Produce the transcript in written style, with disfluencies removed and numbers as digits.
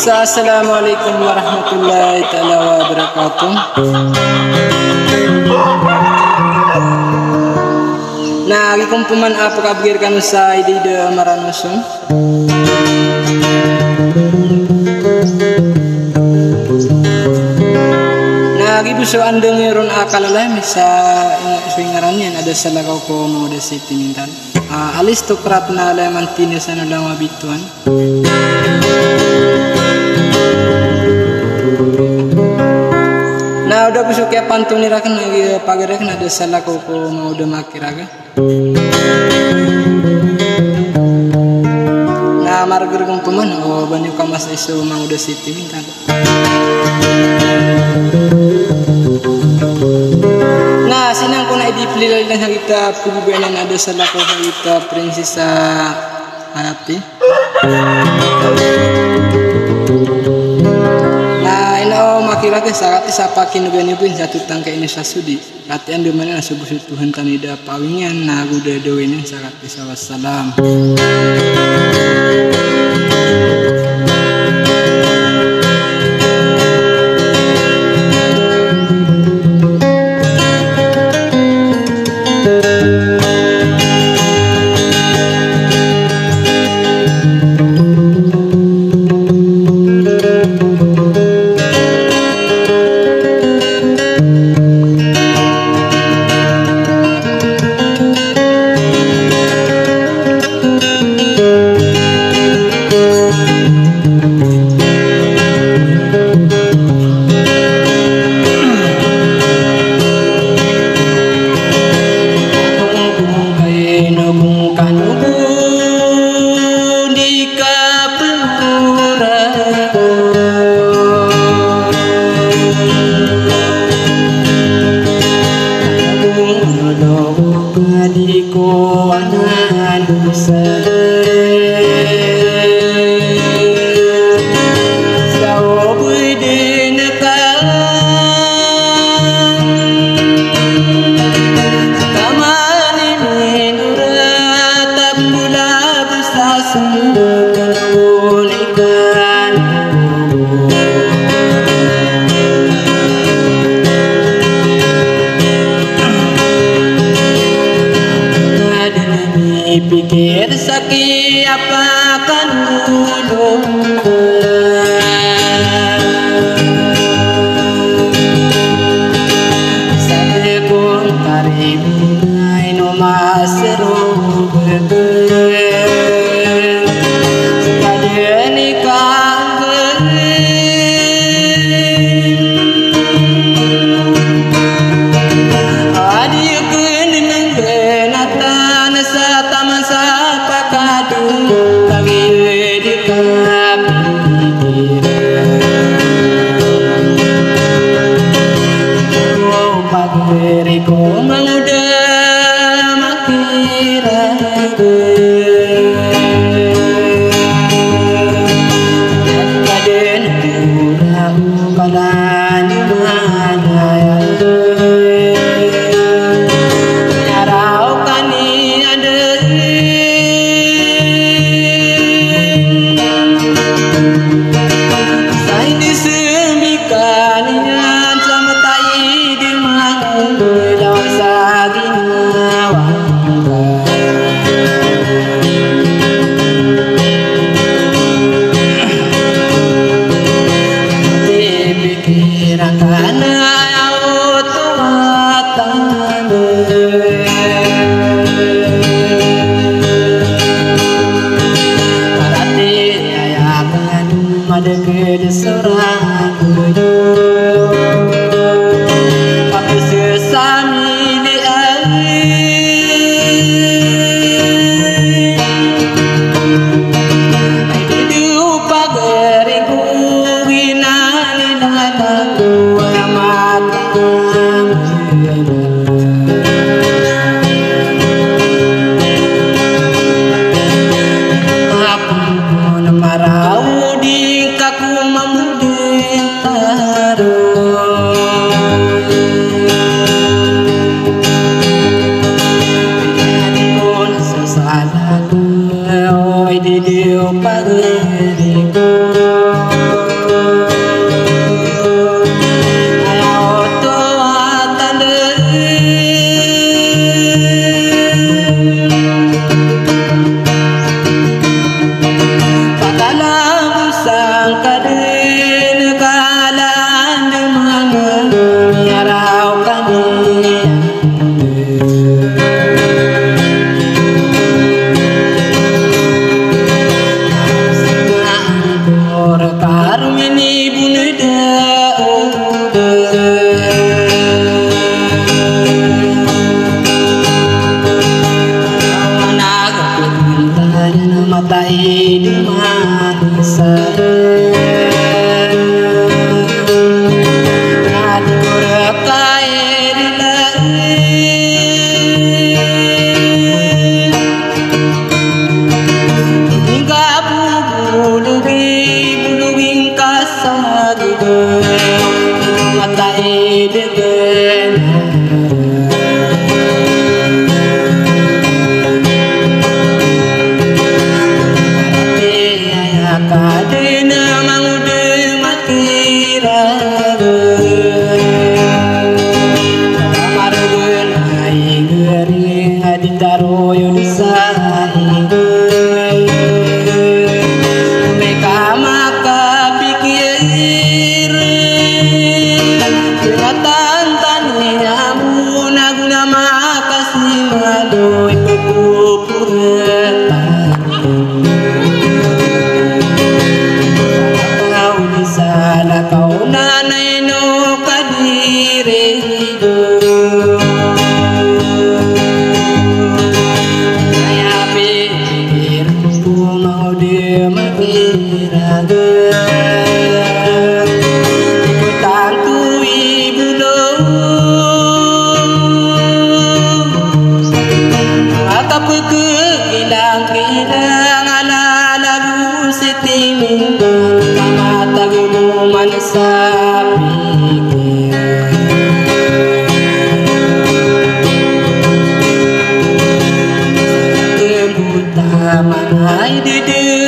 Assalamualaikum warahmatullahi taala wabarakatuh. Nah, gikum puman apa kabir kan sa idida maranusum. Nah, gibu so andeng ron akalala misa ingarannya ada salah kau ko mau de siti mintan. Alistokrat na lemantine sana lama bituan. Nah, udah busuk ya pantun irakan lagi pagarakan ada salah koko mau udah makiraga. Nah, marger kong teman oh banyak kamas isu mau udah siti minta. Nah, sinang ko na idipilil lang kita pugubenan ada salah koko kita prinsesa Hayati. Makirate sakati sapa kinugani pun satu tangkai ini sasudi. Latihan di mana subuh Tuhan tanida pawingan nagu dedoinin sakati sawassalam. Pikir sakit apa kan dulu. Saya pun karib naik nomor seru bergen. Sekali nikah Padre tai demasa adi korakai hingga buluging kasadu matai dengan kadena mangude makira margen ai gering aditaro yudisai mereka maka pikir kelihatan tanya munaguna makasih maloi pekupuran sana kau nanai no kadire saya pikir ku mau dia makira ku tantu ibu lo atap kekilang ala lagu setimin manasa pikir kebuta manai dede